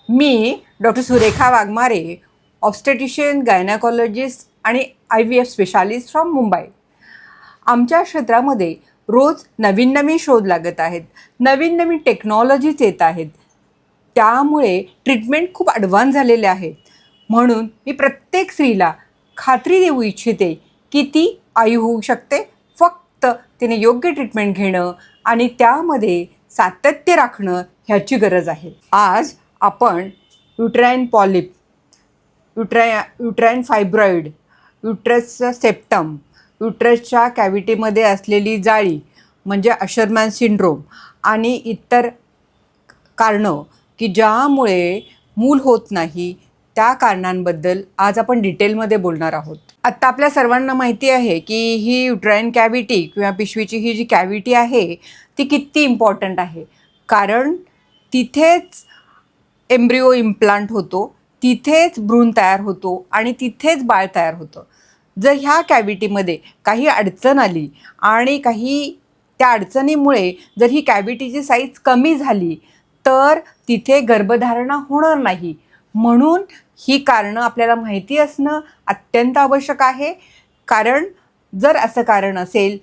मी doctor Surekha Waghmare, obstetrician, gynaecologist आणि IVF specialist from Mumbai. आमच्या क्षेत्रामध्ये रोज नवीन नवीन शोध लागत आहेत, नवीन नवीन टेक्नॉलॉजीज येत आहेत. त्यामुळे ट्रीटमेंट खूप ॲडव्हान्स झालेले आहेत. म्हणून मी प्रत्येक स्त्रीला खात्री देऊ इच्छिते की ती आई होऊ शकते, फक्त तिने योग्य ट्रीटमेंट घेणं आणि त्यामध्ये सातत्य राखणं ह्याची गरज आहे. आज आपण युट्राईन पॉलिप, युट्राईन फायब्रॉईड, युट्रसचं सेप्टम, युट्रसच्या कॅव्हिटीमध्ये असलेली जाळी म्हणजे अशरमॅन सिंड्रोम आणि इतर कारणं की ज्यामुळे मूल होत नाही, त्या कारणांबद्दल आज आपण डिटेलमध्ये बोलणार आहोत. आत्ता आपल्या सर्वांना माहिती आहे की ही युट्राईन कॅव्हिटी किंवा पिशवीची ही जी कॅव्हिटी आहे ती किती इम्पॉर्टंट आहे. कारण तिथेच एम्ब्रिओ इम्प्लांट होतो, तिथेच भ्रूण तयार होतो आणि तिथेच बाळ तयार होतं. जर ह्या कॅव्हिटीमध्ये काही अडचण आली आणि त्या अडचणीमुळे जर ही कॅव्हिटीची साईज कमी झाली तर तिथे गर्भधारणा होणार नाही. म्हणून ही कारणं आपल्याला माहिती असणं अत्यंत आवश्यक आहे. कारण जर असं कारण असेल,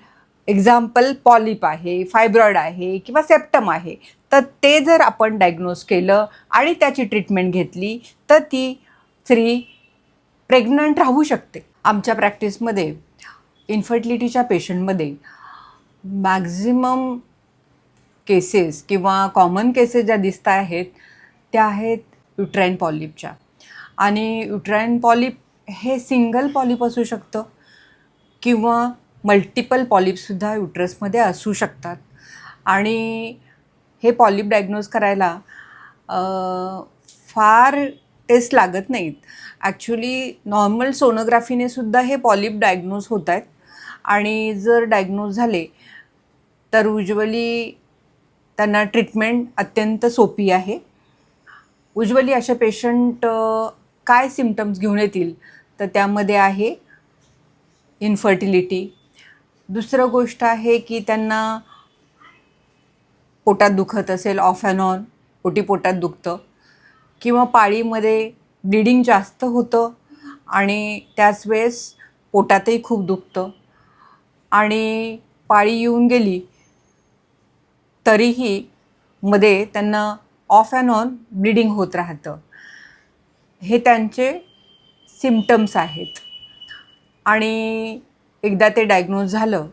एक्झाम्पल पॉलिप आहे, फायब्रॉईड आहे किंवा सेप्टम आहे, तर ते जर आपण डायग्नोज केलं आणि त्याची ट्रीटमेंट घेतली तर ती स्त्री प्रेग्नंट राहू शकते. आमच्या प्रॅक्टिसमध्ये इन्फर्टिलिटीच्या पेशंटमध्ये मॅक्झिमम केसेस किंवा कॉमन केसेस ज्या दिसत आहेत त्या आहेत युट्राईन पॉलिपच्या. आणि युट्राईन पॉलिप हे सिंगल पॉलिप असू शकतं किंवा मल्टिपल पॉलिपसुद्धा युट्रसमध्ये असू शकतात. आणि हे पॉलिप डायग्नोज करायला फार टेस्ट लागत नाहीत. ॲक्च्युली नॉर्मल सोनोग्राफीने सुद्धा हे पॉलिप डायग्नोज होत आहेत. आणि जर डायग्नोज झाले तर युज्युअली त्यांना ट्रीटमेंट अत्यंत सोपी आहे. युज्युअली असे पेशंट काय सिम्पटम्स घेऊन येतील तर त्यामध्ये आहे इन्फर्टिलिटी. दुसरं गोष्ट आहे की त्यांना पोटात दुखत असेल, ऑफ अँड ऑन पोटात दुखतं किंवा पाळीमध्ये ब्लिडिंग जास्त होतं आणि त्याच वेळेस पोटातही खूप दुखतं आणि पाळी येऊन गेली तरीही मध्ये त्यांना ऑफ अँड ऑन ब्लिडिंग होत राहतं. हे त्यांचे सिम्पटम्स आहेत. आणि एकदा ते डायग्नोज झालं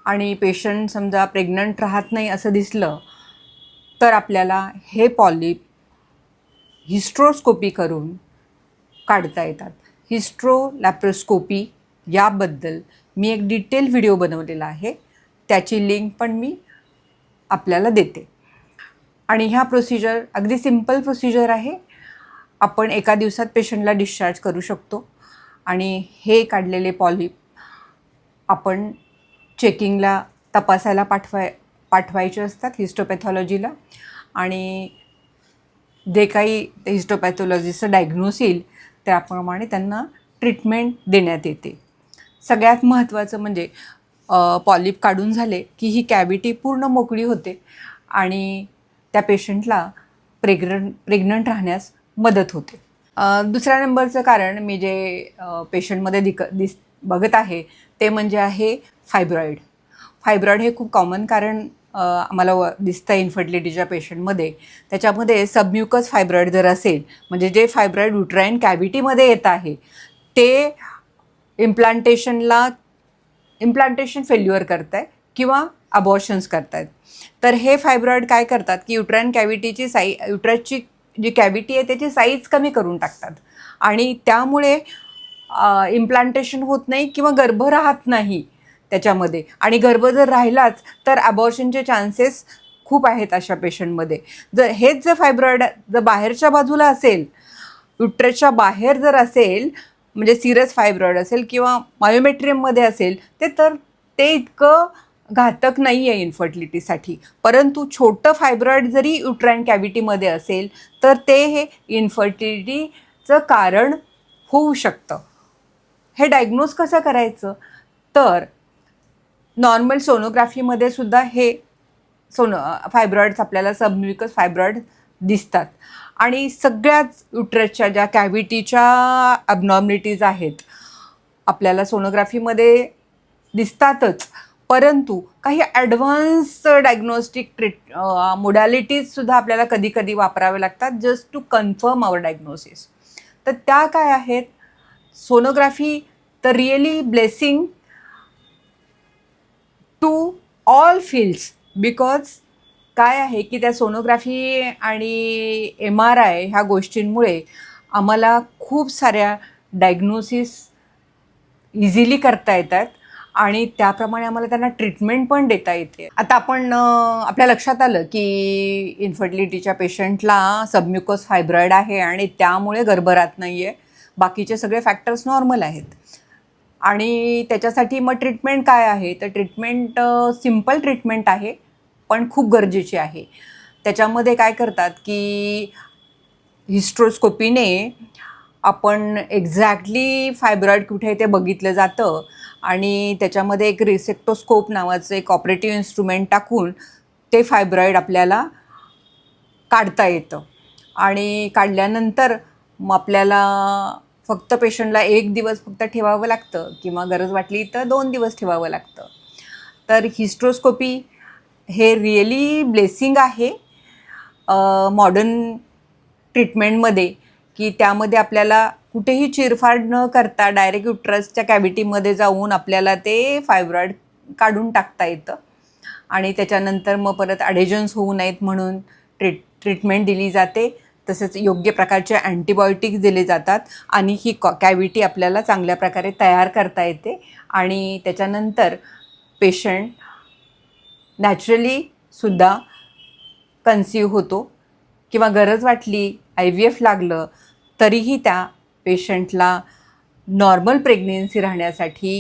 आणि पेशंट समजा प्रेग्नंट राहत नाही असं दिसलं तर आपल्याला हे पॉलिप हिस्ट्रोस्कोपी करून काढता येतात. हिस्ट्रोलॅप्रोस्कोपी याबद्दल मी एक डिटेल व्हिडिओ बनवलेला आहे, त्याची लिंक पण मी आपल्याला देते. आणि ह्या प्रोसिजर अगदी सिंपल प्रोसिजर आहे. आपण एका दिवसात पेशंटला डिस्चार्ज करू शकतो. आणि हे काढलेले पॉलिप आपण चेकिंगला तपासायला पाठवायचे असतात हिस्टोपॅथॉलॉजीला. आणि जे काही हिस्टोपॅथॉलॉजीचं डायग्नोस येईल त्याप्रमाणे त्यांना ट्रीटमेंट देण्यात येते. सगळ्यात महत्त्वाचं म्हणजे पॉलिप काढून झाले की ही कॅव्हिटी पूर्ण मोकळी होते आणि त्या पेशंटला प्रेग्नंट राहण्यास मदत होते. दुसऱ्या नंबरचं कारण मी जे पेशंटमध्ये बघत आहे ते म्हणजे आहे फायब्रॉईड. फायब्रॉईड हे खूप कॉमन कारण आम्हाला दिसतं इन्फर्टिलिटीच्या पेशंटमध्ये. त्याच्यामध्ये सबम्युकस फायब्रॉईड जर असेल, म्हणजे जे फायब्रॉईड युट्राईन कॅव्हिटीमध्ये येत आहे ते इम्प्लांटेशन फेल्युअर करत आहे किंवा अबॉर्शन्स करत आहेत. तर हे फायब्रॉईड काय करतात की युट्राईन कॅव्हिटीची युट्रसची जी कॅव्हिटी आहे त्याची साईज कमी करून टाकतात आणि त्यामुळे इम्प्लांटेशन होत नाही किंवा गर्भ राहत नाही त्याच्यामध्ये. आणि गर्भ जर राहिलाच तर अबॉर्शनचे चान्सेस खूप आहेत अशा पेशंटमध्ये. हेच जर फायब्रॉईड जर बाहेरच्या बाजूला असेल, युट्रसच्या बाहेर जर असेल, म्हणजे सिरस फायब्रॉईड असेल किंवा मायोमेट्रियममध्ये असेल ते इतकं घातक नाही आहे इन्फर्टिलिटीसाठी. परंतु छोटं फायब्रॉईड जरी युट्राईन कॅव्हिटीमध्ये असेल तर ते हे इन्फर्टिलिटीचं कारण होऊ शकतं. हे डायग्नोज कसं करायचं तर नॉर्मल सोनोग्राफीमध्ये सुद्धा हे फायब्रॉईड्स आपल्याला सबम्युकस फायब्रॉईड दिसतात. आणि सगळ्याच युट्रसच्या ज्या कॅव्हिटीच्या ॲबनॉर्मलिटीज आहेत आपल्याला सोनोग्राफीमध्ये दिसतातच, परंतु काही ॲडव्हान्स डायग्नोस्टिक मोडॅलिटीजसुद्धा आपल्याला कधी कधी वापराव्या लागतात just to confirm our diagnosis. तर त्या काय आहेत? Sonography the really blessing to all fields, because काय आहे की त्या सोनोग्राफी आणि MRI ह्या गोष्टींमुळे आम्हाला खूप साऱ्या डायग्नोसिस इझिली करता येतात आणि त्याप्रमाणे आम्हाला त्यांना ट्रीटमेंट पण देता येते. आता आपण आपल्या लक्षात आलं की इन्फर्टिलिटीच्या पेशंटला सबम्युकस फायब्रॉइड आहे आणि त्यामुळे गर्भ राहत नाही आहे, बाकीचे सगळे फॅक्टर्स नॉर्मल आहेत. आणि त्याच्यासाठी मग ट्रीटमेंट काय आहे? तर ट्रीटमेंट सिम्पल ट्रीटमेंट आहे पण खूप गरजेची आहे. त्याच्यामध्ये काय करतात की हिस्ट्रोस्कोपीने आपण एक्झॅक्टली फायब्रॉइड कुठे आहे ते बघितलं जातं आणि त्याच्यामध्ये एक रिसेक्टोस्कोप नावाचं एक ऑपरेटिव्ह इन्स्ट्रुमेंट टाकून ते फायब्रॉइड आपल्याला काढता येतं. आणि काढल्यानंतर मग आपल्याला फक्त पेशंटला 1 दिवस फक्त ठेवावं लागतं किंवा गरज वाटली तर 2 दिवस ठेवावं लागतं. तर हिस्ट्रोस्कोपी हे रिअली ब्लेसिंग आहे मॉडर्न ट्रीटमेंटमध्ये, की त्यामध्ये आपल्याला कुठेही चिरफाड न करता डायरेक्ट युट्रसच्या कॅव्हिटीमध्ये जाऊन आपल्याला ते फायब्रॉइड काढून टाकता येतं. आणि त्याच्यानंतर मग परत ॲडेजन्स होऊ नयेत म्हणून ट्रीटमेंट दिली जाते. तसेच योग्य प्रकारचे अँटीबायोटिक्स दिले जातात आणि ही कॅव्हिटी आपल्याला चांगल्या प्रकारे तयार करता येते आणि त्याच्यानंतर पेशंट नॅचरलीसुद्धा कन्सीव्ह होतो किंवा गरज वाटली IVF लागलं तरीही त्या पेशंटला नॉर्मल प्रेग्नेन्सी राहण्यासाठी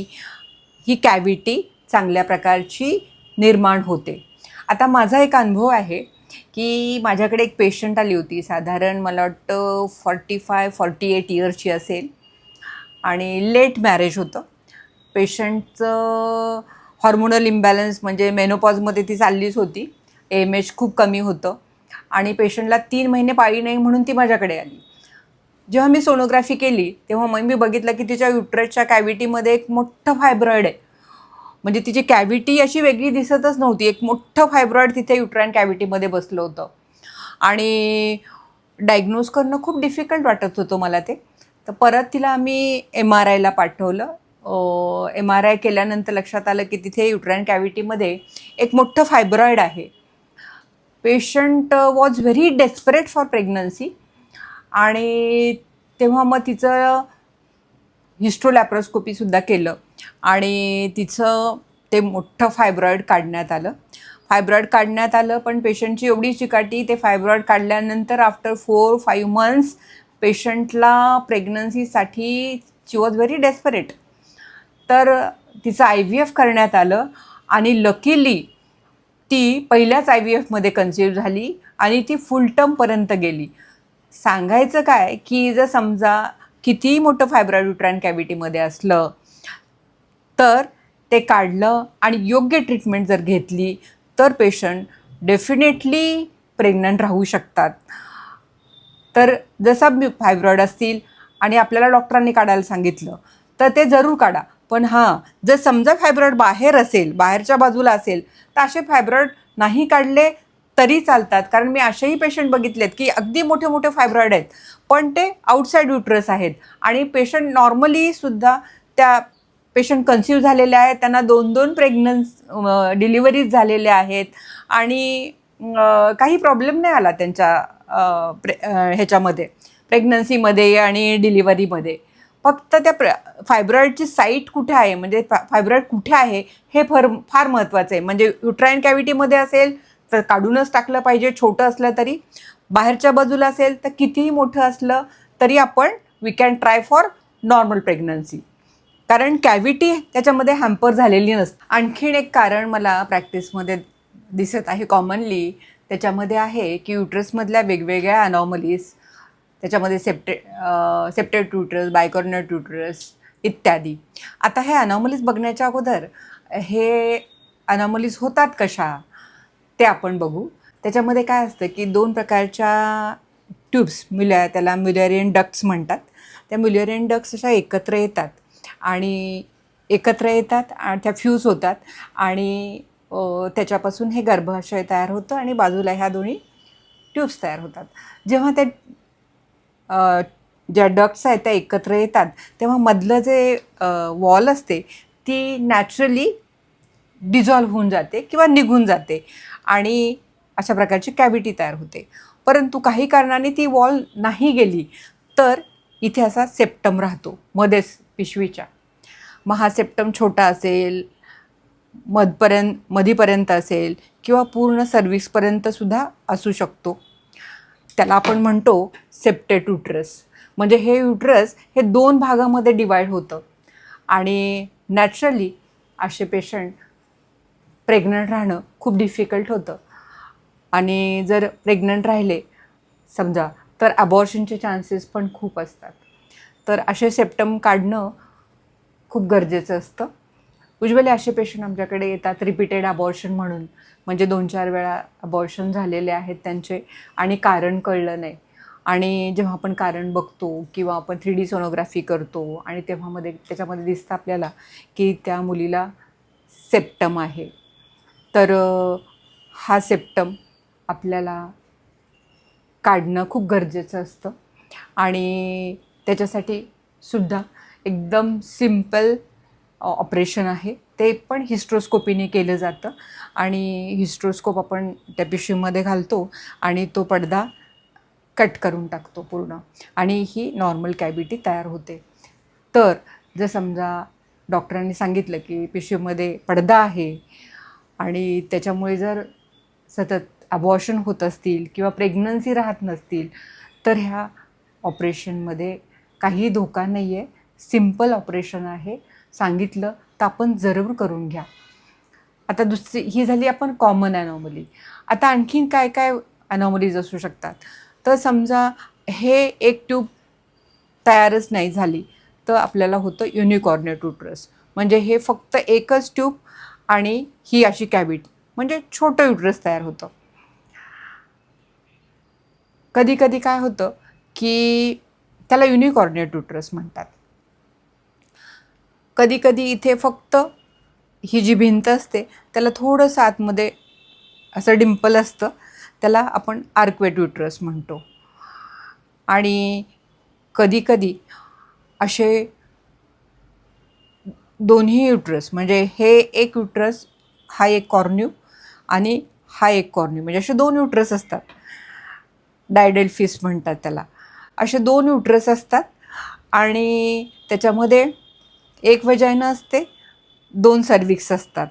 ही कॅव्हिटी चांगल्या प्रकारची निर्माण होते. आता माझा एक अनुभव आहे की माझ्याकडे एक पेशंट आली होती, साधारण मला वाटतं 45-48 इयर्सची असेल आणि लेट मॅरेज होतं. पेशंटचं हॉर्मोनल इम्बॅलन्स म्हणजे मेनोपॉजमध्ये ती चाललीच होती, AMH खूप कमी होतं आणि पेशंटला 3 महिने पाळी नाही म्हणून ती माझ्याकडे आली. जेव्हा मी सोनोग्राफी केली तेव्हा मग मी बघितलं की तिच्या युट्रसच्या कॅव्हिटीमध्ये एक मोठं फायब्रॉइड आहे. म्हणजे तिची कॅव्हिटी अशी वेगळी दिसतच नव्हती, एक मोठं फायब्रॉइड तिथे युट्राइन कॅव्हिटीमध्ये बसलं होतं आणि डायग्नोज करणं खूप डिफिकल्ट वाटत होतं मला ते. तर परत तिला आम्ही MRIला पाठवलं. MRI केल्यानंतर लक्षात आलं की तिथे युट्राइन कॅव्हिटीमध्ये एक मोठं फायब्रॉइड आहे. Patient was very desperate for pregnancy आणि तेव्हा मग तिचं हिस्ट्रोलॅप्रोस्कोपीसुद्धा केलं आणि तिचं ते मोठं फायब्रॉइड काढण्यात आलं. पण पेशंटची एवढी चिकाटी, ते फायब्रॉइड काढल्यानंतर आफ्टर 4-5 मंथ्स पेशंटला प्रेग्नन्सीसाठी शी वॉज व्हेरी डेस्परेट. तर तिचं IVF करण्यात आलं आणि लकीली ती पहिल्याच IVFमध्ये कन्सीव्ह झाली आणि ती फुल टर्मपर्यंत गेली. सांगायचं काय की जर समजा कितीही मोठं फायब्रॉइड युट्राइन कॅव्हिटीमध्ये असलं तर ते काढलं आणि योग्य ट्रीटमेंट जर घेतली तर पेशंट डेफिनेटली प्रेग्नंट राहू शकतात. तर जसा फायब्रॉइड असतील आणि आपल्याला डॉक्टरांनी काढायला सांगितलं तर ते जरूर काढा. पण हां, जर समजा फायब्रॉइड बाहेर असेल, बाहेरच्या बाजूला असेल तर असे फायब्रॉइड नाही काढले तरी चालतात. कारण मी असेही पेशंट बघितलेत की अगदी मोठे मोठे फायब्रॉइड आहेत पण ते आउटसाईड युट्रस आहेत आणि पेशंट नॉर्मलीसुद्धा त्या पेशंट कन्सीव्ह झालेले आहेत, त्यांना 2-2 डिलिव्हरीज झालेल्या आहेत आणि काही प्रॉब्लेम नाही आला त्यांच्या ह्याच्यामध्ये प्रेग्नन्सीमध्ये आणि डिलिव्हरीमध्ये. फक्त त्या फायब्रॉइडची साईट कुठे आहे, म्हणजे फायब्रॉइड कुठे आहे हे फार महत्त्वाचं आहे. म्हणजे युट्राइन कॅव्हिटीमध्ये असेल तर काढूनच टाकलं पाहिजे, छोटं असलं तरी. बाहेरच्या बाजूला असेल तर कितीही मोठं असलं तरी we can try for normal pregnancy, कारण कॅव्हिटी त्याच्यामध्ये हॅम्पर झालेली नसते. आणखीन एक कारण मला प्रॅक्टिसमध्ये दिसत आहे कॉमनली, त्याच्यामध्ये आहे की युट्रसमधल्या वेगवेगळ्या अनॉमलीज, त्याच्यामध्ये सेप्टेड युट्रस, बायकॉर्नट युट्रस इत्यादी. आता हे अनॉमलीज बघण्याच्या अगोदर हे अनॉमलीज होतात कशा ते आपण बघू. त्याच्यामध्ये काय असतं की 2 प्रकारच्या ट्यूब्स त्याला म्युलरियन डक्ट्स म्हणतात. त्या म्युलरियन डक्ट्स अशा एकत्र येतात आणि त्या फ्यूज होतात आणि त्याच्यापासून हे गर्भाशय तयार होतं आणि बाजूला ह्या दोन्ही ट्यूब्स तयार होतात. जेव्हा ज्या डक्ट्स आहेत त्या एकत्र येतात तेव्हा मधलं जे वॉल असते ती नॅचरली डिझॉल्व्ह होऊन जाते किंवा निघून जाते आणि अशा प्रकारची कॅव्हिटी तयार होते. परंतु काही कारणाने ती वॉल नाही गेली तर इथे असा सेप्टम राहतो मध्येच पिशवीच्या. मग हा सेप्टम छोटा असेल, मधीपर्यंत असेल किंवा पूर्ण सर्व्हिसपर्यंतसुद्धा असू शकतो. त्याला आपण म्हणतो सेप्टेड युट्रस. म्हणजे हे युट्रस हे 2 भागामध्ये डिवाईड होतं आणि नॅचरली असे पेशंट प्रेग्नंट राहणं खूप डिफिकल्ट होतं आणि जर प्रेग्नंट राहिले समजा तर अबॉर्शनचे चान्सेस पण खूप असतात. तर असे सेप्टम काढणं खूप गरजेचं असतं. युजली असे पेशंट आमच्याकडे येतात रिपीटेड अबॉर्शन म्हणून, म्हणजे 2-4 वेळा अबॉर्शन झालेले आहेत त्यांचे आणि कारण कळलं नाही. आणि जेव्हा आपण कारण बघतो किंवा आपण 3D सोनोग्राफी करतो आणि त्याच्यामध्ये दिसतं आपल्याला की त्या मुलीला सेप्टम आहे. तर हा सेप्टम आपल्याला काढणं खूप गरजेचं असतं आणि त्याच्यासाठी सुद्धा एकदम सिम्पल ऑपरेशन आहे. ते पण हिस्ट्रोस्कोपीने केलं जातं आणि हिस्ट्रोस्कोप आपण त्या पिशवीमध्ये घालतो आणि तो पडदा कट करून टाकतो पूर्ण आणि ही नॉर्मल कॅव्हिटी तयार होते. तर जर समजा डॉक्टरांनी सांगितलं की पिशवीमध्ये पडदा आहे आणि त्याच्यामुळे जर सतत अबॉर्शन होत असतील किंवा प्रेग्नन्सी राहत नसतील तर ह्या ऑपरेशनमध्ये काही धोका नाही आहे. सिम्पल ऑपरेशन आहे. सांगितलं तर आपण जरूर करून घ्या. आता दुसरी ही झाली आपण कॉमन ॲनॉमली. आता आणखीन काय काय ॲनॉमलीज असू शकतात. तर समजा हे एक ट्यूब तयारच नाही झाली तर आपल्याला होतं युनिकॉर्नेट युट्रस. म्हणजे हे फक्त एकच ट्यूब आणि ही अशी कॅव्हिटी, म्हणजे छोटं युट्रस तयार होतं. कधी कधी काय होतं की त्याला युनिकॉर्नेट युट्रस म्हणतात. कधी कधी इथे फक्त ही जी भिंत असते त्याला थोडंसं आतमध्ये असं डिम्पल असतं, त्याला आपण आर्क्वेट युट्रस म्हणतो. आणि कधी कधी असे दोन्ही युट्रस, म्हणजे हे एक युट्रस, हा एक कॉर्न्यू आणि हा एक कॉर्न्यू, म्हणजे असे 2 युट्रस असतात. डायडेल्फिस म्हणतात त्याला. असे 2 युट्रस असतात आणि त्याच्यामध्ये एक वजायना असते, 2 सर्विक्स असतात.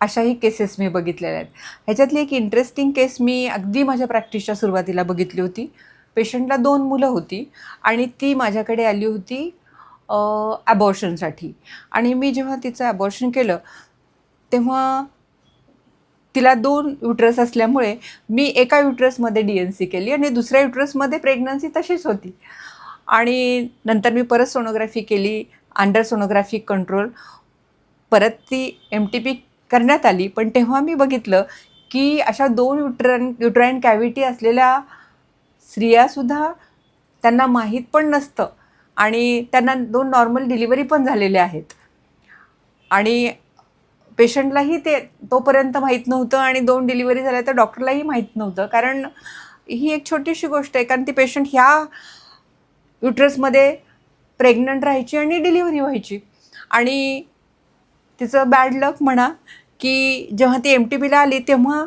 अशाही केसेस मी बघितलेल्या आहेत. ह्याच्यातली एक इंटरेस्टिंग केस मी अगदी माझ्या प्रॅक्टिसच्या सुरुवातीला बघितली होती. पेशंटला 2 मुलं होती आणि ती माझ्याकडे आली होती ॲबॉर्शनसाठी. आणि मी जेव्हा तिचं ॲबॉर्शन केलं तेव्हा तिला 2 युट्रस असल्यामुळे मी एका युट्रसमध्ये DNC केली आणि दुसऱ्या युट्रसमध्ये प्रेग्नन्सी तशीच होती. आणि नंतर मी परत सोनोग्राफी केली, अंडर सोनोग्राफिक कंट्रोल. परत ती MTP करण्यात आली. पण तेव्हा मी बघितलं की अशा 2 युट्राईन कॅव्हिटी असलेल्या स्त्रियासुद्धा त्यांना माहीत पण नसतं आणि त्यांना 2 नॉर्मल डिलिव्हरी पण झालेल्या आहेत. आणि पेशंटलाही तोपर्यंत माहीत नव्हतं आणि 2 डिलिव्हरी झाल्या तर डॉक्टरलाही माहीत नव्हतं. कारण ही एक छोटीशी गोष्ट आहे, कारण ती पेशंट ह्या युट्रसमध्ये प्रेग्नंट राहायची आणि डिलिव्हरी व्हायची. आणि तिचं बॅड लक म्हणा की जेव्हा ती MTPला आली तेव्हा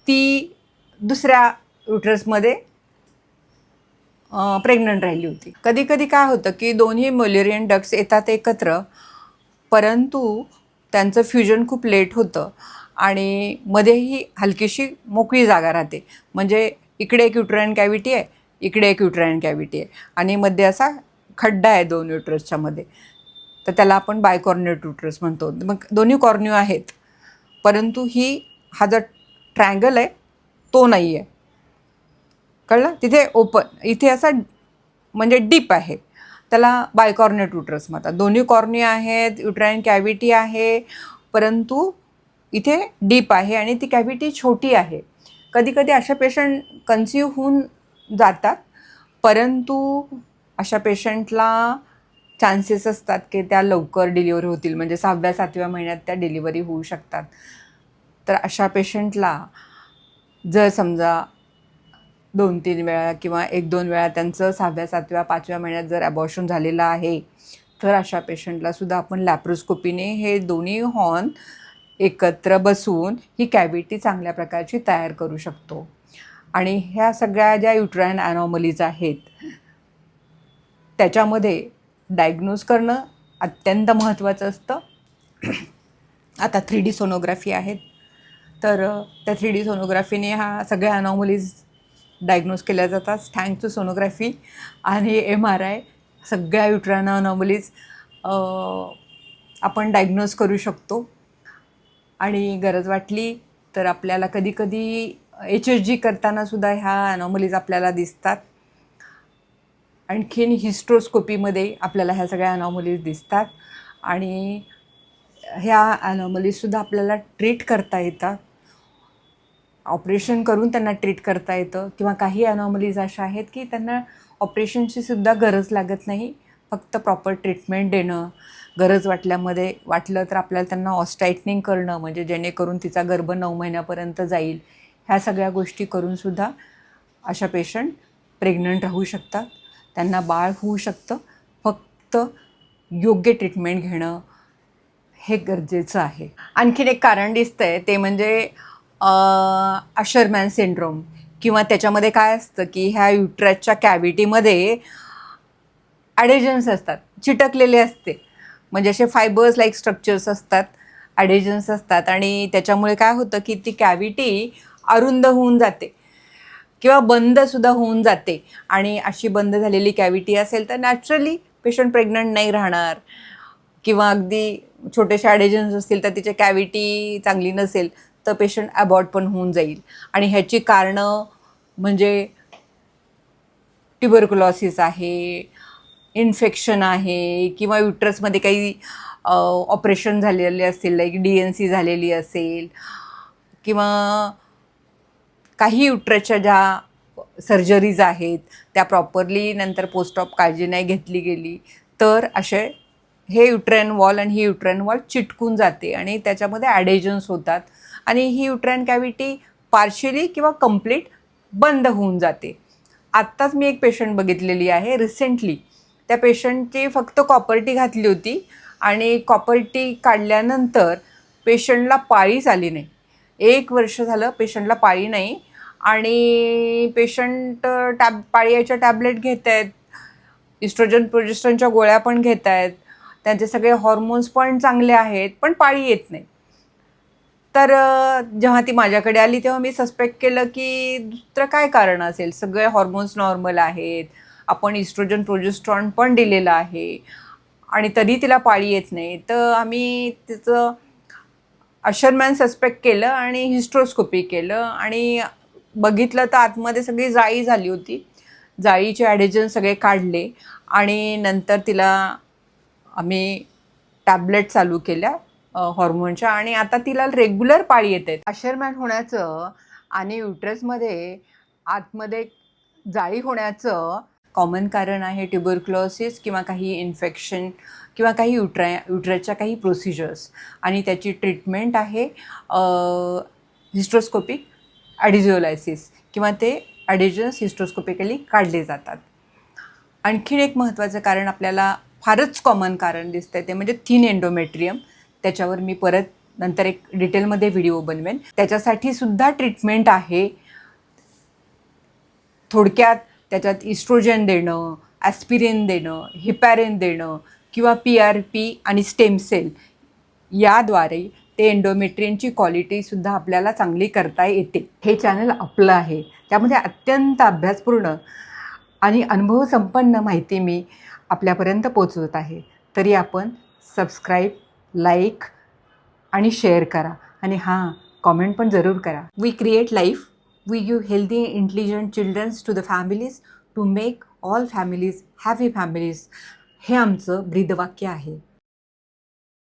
ती दुसऱ्या युट्रसमध्ये प्रेग्नंट राहिली होती. कधी कधी काय होतं की दोन्ही म्युलरियन डक्ट्स येतात एकत्र, परंतु त्यांचं फ्युजन खूप लेट होतं आणि मध्येही हलकीशी मोकळी जागा राहते. म्हणजे इकडे एक युट्राईन कॅव्हिटी आहे, इकडे एक युट्राईन कॅव्हिटी आहे आणि मध्ये असा खड्डा आहे 2 युट्रसच्या मध्ये. तर त्याला आपण बायकॉर्नेट युट्रस म्हणतो. मग दोन्ही कॉर्न्यू आहेत, परंतु हा जो ट्रायंगल आहे तो नाही आहे. कळलं? तिथे इथे असा म्हणजे डीप आहे, त्याला बायकॉर्नेट युट्रस म्हणतात. दोन्ही कॉर्न्यू आहेत, युट्राईन कॅव्हिटी आहे, परंतु इथे डीप आहे आणि ती कॅव्हिटी छोटी आहे. कधी कधी अशा पेशंट कन्सिव्ह होऊन जातात परंतु अशा पेशंटला चान्सेस असतात की त्या लवकर डिलिव्हरी होतील, म्हणजे 6व्या-7व्या महिन्यात त्या डिलिव्हरी होऊ शकतात. तर अशा पेशंटला जर समजा 2-3 वेळा किंवा 1-2 वेळा त्यांचं 6व्या, 7व्या, 5व्या महिन्यात जर ॲबॉर्शन झालेलं आहे, तर अशा पेशंटला सुद्धा आपण लॅप्रोस्कोपीने हे दोन्ही हॉर्न एकत्र बसवून ही कॅव्हिटी चांगल्या प्रकारची तयार करू शकतो. आणि ह्या सगळ्या ज्या युट्राइन ॲनॉमलीज आहेत त्याच्यामध्ये डायग्नोज करणं अत्यंत महत्त्वाचं असतं. आता 3D सोनोग्राफी आहेत, तर त्या 3D सोनोग्राफीने ह्या सगळ्या ॲनॉमलीज डायग्नोज केल्या जातात. थँक्स टू सोनोग्राफी आणि MRI सगळ्या युट्राइन ॲनॉमलीज आपण डायग्नोज करू शकतो. आणि गरज वाटली तर आपल्याला कधी HSG करतानासुद्धा ह्या ॲनॉमलीज आपल्याला दिसतात. आणखीन हिस्ट्रोस्कोपीमध्ये आपल्याला ह्या सगळ्या ॲनॉमलीज दिसतात आणि ह्या ॲनॉमलीजसुद्धा आपल्याला ट्रीट करता येतात. ऑपरेशन करून त्यांना ट्रीट करता येतं किंवा काही ॲनॉमलीज अशा आहेत की त्यांना ऑपरेशनची सुद्धा गरज लागत नाही, फक्त प्रॉपर ट्रीटमेंट देणं, गरज वाटलं तर आपल्याला त्यांना ऑस्टायटनिंग करणं, म्हणजे जेणेकरून तिचा गर्भ 9 महिन्यापर्यंत जाईल. ह्या सगळ्या गोष्टी करूनसुद्धा अशा पेशंट प्रेग्नंट राहू शकतात, त्यांना बाळ होऊ शकतं. फक्त योग्य ट्रीटमेंट घेणं हे गरजेचं आहे. आणखीन एक कारण दिसतंय ते म्हणजे अशरमॅन सिंड्रोम, किंवा त्याच्यामध्ये काय असतं की ह्या युट्रसच्या कॅव्हिटीमध्ये ॲडेजन्स असतात, चिटकलेले असते, म्हणजे असे फायबर्स लाईक स्ट्रक्चर्स असतात, ॲडेजन्स असतात आणि त्याच्यामुळे काय होतं की ती कॅव्हिटी अरुंद होऊन जाते किंवा बंदसुद्धा होऊन जाते. आणि अशी बंद झालेली कॅव्हिटी असेल तर नॅचरली पेशंट प्रेग्नंट नाही राहणार, किंवा अगदी छोटेसे ॲडेजन्स असतील तर तिची कॅव्हिटी चांगली नसेल तर पेशंट ॲबॉर्ट पण होऊन जाईल. आणि ह्याची कारणं म्हणजे ट्युबरक्युलोसिस आहे, इन्फेक्शन आहे, किंवा युट्रसमध्ये काही ऑपरेशन झालेले असतील, लाईक DNC झालेली असेल, किंवा काही युट्रसच्या ज्या सर्जरीज आहेत त्या प्रॉपरली नंतर पोस्ट ऑप काळजी नाही घेतली गेली तर असे हे युट्राइन वॉल आणि ही युट्राइन वॉल चिटकून जाते आणि त्याच्यामध्ये ॲडेजन्स होतात आणि ही युट्राइन कॅव्हिटी पार्शियली किंवा कंप्लीट बंद होऊन जाते. आत्ताच मी एक पेशंट बघितलेली आहे रिसेंटली. त्या पेशंटची फक्त कॉपर्टी घातली होती आणि कॉपर्टी काढल्यानंतर पेशंटला पाळीच आली नाही. 1 वर्ष झालं पेशंटला पाळी नाही आणि पेशंट पाळी यायच्या टॅबलेट घेत आहेत, इस्ट्रोजन प्रोजेस्टेरॉनच्या गोळ्या पण घेत आहेत, त्यांचे सगळे हॉर्मोन्स पण चांगले आहेत, पण पाळी येत नाही. तर जेव्हा ती माझ्याकडे आली तेव्हा मी सस्पेक्ट केलं की दुसरं काय कारण असेल. सगळे हॉर्मोन्स नॉर्मल आहेत, आपण इस्ट्रोजन प्रोजेस्टेरॉन पण दिलेलं आहे आणि तरी तिला पाळी येत नाही. तर आम्ही तिचं अशरमॅन सस्पेक्ट केलं आणि हिस्ट्रोस्कोपी केलं आणि बघितलं तर आतमध्ये सगळी जाळी झाली होती. जाळीचे ॲडेजन सगळे काढले आणि नंतर तिला आम्ही टॅबलेट चालू केल्या हॉर्मोनच्या आणि आता तिला रेग्युलर पाळी येते. अशरमॅन होण्याचं आणि युट्रसमध्ये आतमध्ये जाळी होण्याचं कॉमन कारण आहे ट्युबरक्युलोसिस किंवा काही इन्फेक्शन किंवा काही युट्रसच्या काही प्रोसिजर्स आणि त्याची ट्रीटमेंट आहे हिस्ट्रोस्कोपिक ॲडिजिओलायसिस किंवा ते ॲडिजन्स हिस्ट्रोस्कोपिकली काढले जातात. आणखीन एक महत्त्वाचं कारण आपल्याला फारच कॉमन कारण दिसतंय ते म्हणजे थिन एंडोमेट्रियम. त्याच्यावर मी परत नंतर एक डिटेलमध्ये व्हिडिओ बनवेन. त्याच्यासाठी सुद्धा ट्रीटमेंट आहे. थोडक्यात त्याच्यात इस्ट्रोजन देणं, ॲस्पिरिन देणं, हिपॅरिन देणं किंवा PRP आणि स्टेम सेल याद्वारे ते एंडोमेट्रियनची क्वालिटीसुद्धा आपल्याला चांगली करता येते. हे चॅनल आपलं आहे, त्यामध्ये अत्यंत अभ्यासपूर्ण आणि अनुभवसंपन्न माहिती मी आपल्यापर्यंत पोचवत आहे. तरी आपण सबस्क्राईब, लाईक आणि शेअर करा आणि हां, कॉमेंट पण जरूर करा. We create life, we give healthy intelligent childrens to the families to make all families happy families. हे आमचं ब्रीदवाक्य आहे.